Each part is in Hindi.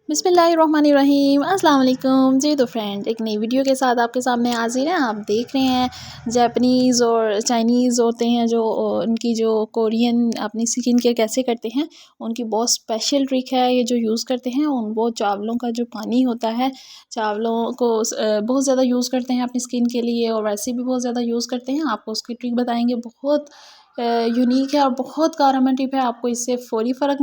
बिस्मिल्लाहिर्रहमानिर्रहीम अस्सलाम वालेकुम जी। तो फ्रेंड, एक नई वीडियो के साथ आपके सामने हाजिर हैं। आप देख रहे हैं जापानीज़ और चाइनीज़ होते हैं जो उनकी जो कोरियन अपनी स्किन केयर कैसे करते हैं, उनकी बहुत स्पेशल ट्रिक है ये जो यूज़ करते हैं। वो चावलों का जो पानी होता है, चावलों को बहुत ज़्यादा यूज़ करते हैं अपनी स्किन के लिए, और वैसे भी बहुत ज़्यादा यूज़ करते हैं। आपको उसकी ट्रिक बताएंगे, बहुत यूनिक है और बहुत कारगर टिप है। आपको इससे फौरी फ़र्क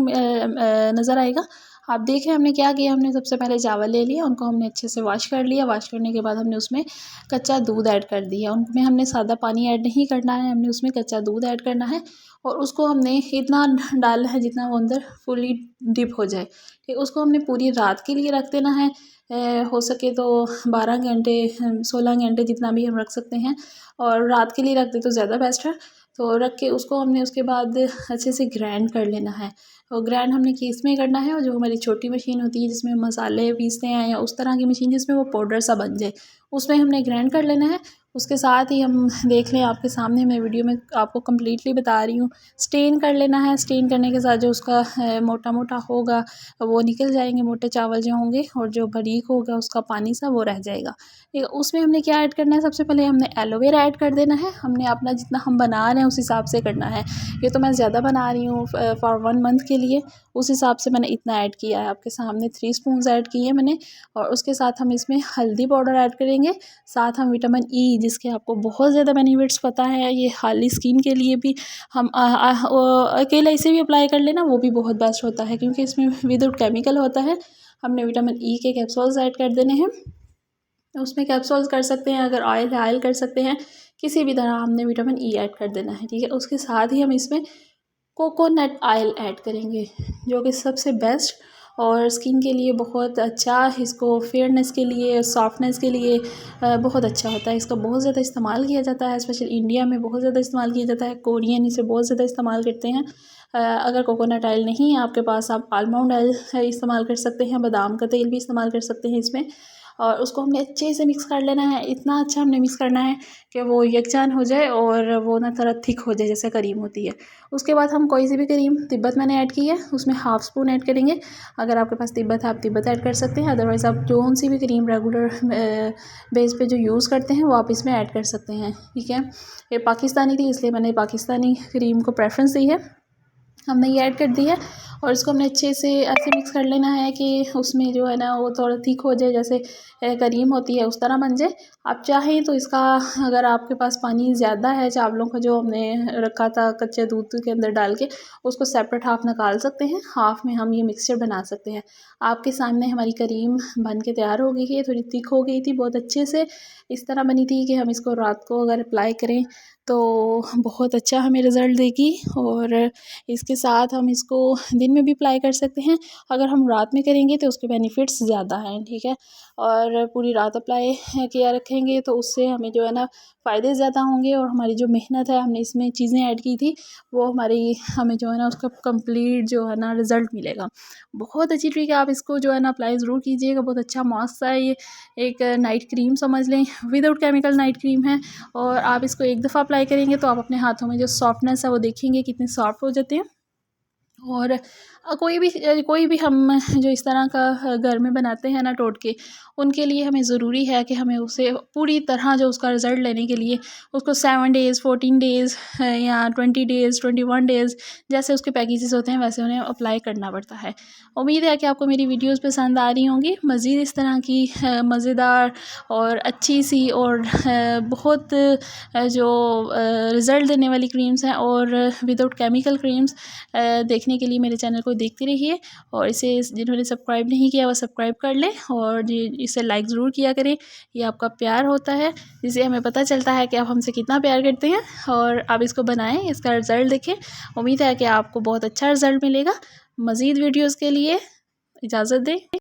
नज़र आएगा। आप देख रहे हैं हमने क्या किया। हमने सबसे पहले चावल ले लिया, उनको हमने अच्छे से वॉश कर लिया। वॉश करने के बाद हमने उसमें कच्चा दूध ऐड कर दिया। उनमें हमने सादा पानी ऐड नहीं करना है, हमने उसमें कच्चा दूध ऐड करना है। और उसको हमने इतना डालना है जितना वो अंदर फुली डिप हो जाए। ठीक, उसको हमने पूरी रात के लिए रख देना है। हो सके तो 12 घंटे 16 घंटे जितना भी हम रख सकते हैं, और रात के लिए रख दे तो ज़्यादा बेस्ट है। तो रख के उसको हमने उसके बाद अच्छे से ग्राइंड कर लेना है। और ग्राइंड हमने किस में करना है, और जो हमारी छोटी मशीन होती है जिसमें मसाले पीसते हैं, या उस तरह की मशीन जिसमें वो पाउडर सा बन जाए, उसमें हमने ग्राइंड कर लेना है। उसके साथ ही हम देख लें, आपके सामने मैं वीडियो में आपको कम्प्लीटली बता रही हूँ। स्टेन कर लेना है। स्टेन करने के साथ जो उसका मोटा मोटा होगा वो निकल जाएंगे, मोटे चावल जो होंगे, और जो बारीक होगा उसका पानी सा वो रह जाएगा। ठीक है, उसमें हमने क्या ऐड करना है, सबसे पहले हमने एलोवेरा ऐड कर देना है। हमने अपना जितना हम बना रहे हैं उस हिसाब से करना है। ये तो मैं ज़्यादा बना रही हूँ फॉर 1 मंथ के लिए, उस हिसाब से मैंने इतना ऐड किया है। आपके सामने 3 स्पून ऐड किए हैं मैंने। और उसके साथ हम इसमें हल्दी पाउडर ऐड करेंगे। साथ हम विटामिन ई, जिसके आपको बहुत ज़्यादा बेनिफिट्स पता है, ये खाली स्किन के लिए भी हम अकेला इसे भी अप्लाई कर लेना, वो भी बहुत बेस्ट होता है क्योंकि इसमें विदाउट केमिकल होता है। हमने विटामिन ई के कैप्सूल्स ऐड कर देने हैं। उसमें कैप्सूल्स कर सकते हैं, अगर ऑयल है ऑयल कर सकते हैं, किसी भी तरह हमने विटामिन ई ऐड कर देना है। ठीक है, उसके साथ ही हम इसमें कोकोनट ऑयल ऐड करेंगे, जो कि सबसे बेस्ट और स्किन के लिए बहुत अच्छा, इसको फेयरनेस के लिए, सॉफ्टनेस के लिए बहुत अच्छा होता है। इसका बहुत ज़्यादा इस्तेमाल किया जाता है, स्पेशल इंडिया में बहुत ज़्यादा इस्तेमाल किया जाता है। कोरियन इसे बहुत ज़्यादा इस्तेमाल करते हैं। अगर कोकोनट ऑयल नहीं है आपके पास, आप आलमंड ऑयल इस्तेमाल कर सकते हैं, बादाम का तेल भी इस्तेमाल कर सकते हैं इसमें। और उसको हमने अच्छे से मिक्स कर लेना है। इतना अच्छा हमने मिक्स करना है कि वो यकजान हो जाए और वो ना थोड़ा थिक हो जाए, जैसे क्रीम होती है। उसके बाद हम कोई सी भी क्रीम, तिब्बत मैंने ऐड की है, उसमें हाफ़ स्पून ऐड करेंगे। अगर आपके पास तिब्बत है आप तिब्बत ऐड कर सकते हैं, अदरवाइज़ आप कौन सी भी क्रीम रेगुलर बेस पे जो यूज़ करते हैं वो आप इसमें ऐड कर सकते हैं। ठीक है, ये पाकिस्तानी थी इसलिए मैंने पाकिस्तानी क्रीम को प्रेफरेंस दी है। हमने ये ऐड कर दी है, और इसको हमने अच्छे से ऐसे मिक्स कर लेना है कि उसमें जो है ना वो थोड़ा थिक हो जाए, जैसे करीम होती है उस तरह बन जाए। आप चाहें तो इसका, अगर आपके पास पानी ज़्यादा है चावलों का जो हमने रखा था कच्चे दूध के अंदर डाल के, उसको सेपरेट हाफ़ निकाल सकते हैं, हाफ़ में हम ये मिक्सचर बना सकते हैं। आपके सामने हमारी करीम बन के तैयार हो गई है, थोड़ी थिक हो गई थी बहुत अच्छे से। इस तरह बनी थी कि हम इसको रात को अगर अप्लाई करें तो बहुत अच्छा हमें रिज़ल्ट देगी, और इसके साथ हम इसको दिन में भी अप्लाई कर सकते हैं। अगर हम रात में करेंगे तो उसके बेनिफिट्स ज़्यादा हैं। ठीक है, और पूरी रात अप्लाई किया रखेंगे तो उससे हमें जो है ना फ़ायदे ज़्यादा होंगे, और हमारी जो मेहनत है, हमने इसमें चीज़ें ऐड की थी, वो हमें जो है ना उसका कंप्लीट जो है ना रिज़ल्ट मिलेगा। बहुत अच्छी ट्रिक है, आप इसको जो है ना अप्लाई ज़रूर कीजिएगा। बहुत अच्छा मॉइस्चर है ये, एक नाइट क्रीम समझ लें, विदाउट केमिकल नाइट क्रीम है। और आप इसको एक दफ़ा अप्लाई करेंगे तो आप अपने हाथों में जो सॉफ्टनेस है वो देखेंगे कितने सॉफ्ट हो जाते हैं। और कोई भी हम जो इस तरह का घर में बनाते हैं ना टोटके, उनके लिए हमें ज़रूरी है कि हमें उसे पूरी तरह जो उसका रिज़ल्ट लेने के लिए उसको 7 डेज़ 14 डेज़ या 20 डेज़ 21 डेज़ जैसे उसके पैकेजेस होते हैं वैसे उन्हें अप्लाई करना पड़ता है। उम्मीद है कि आपको मेरी वीडियोस पसंद आ रही होंगी। मज़ीद इस तरह की मज़ेदार और अच्छी सी और बहुत जो रिज़ल्ट देने वाली क्रीम्स हैं और विदाउट केमिकल क्रीम्स देखने के लिए मेरे चैनल को देखते रहिए। और इसे जिन्होंने सब्सक्राइब नहीं किया वो सब्सक्राइब कर लें, और इसे लाइक ज़रूर किया करें। ये आपका प्यार होता है जिससे हमें पता चलता है कि आप हमसे कितना प्यार करते हैं। और आप इसको बनाएं, इसका रिज़ल्ट देखें। उम्मीद है कि आपको बहुत अच्छा रिज़ल्ट मिलेगा। मज़ीद वीडियोज़ के लिए इजाज़त दें।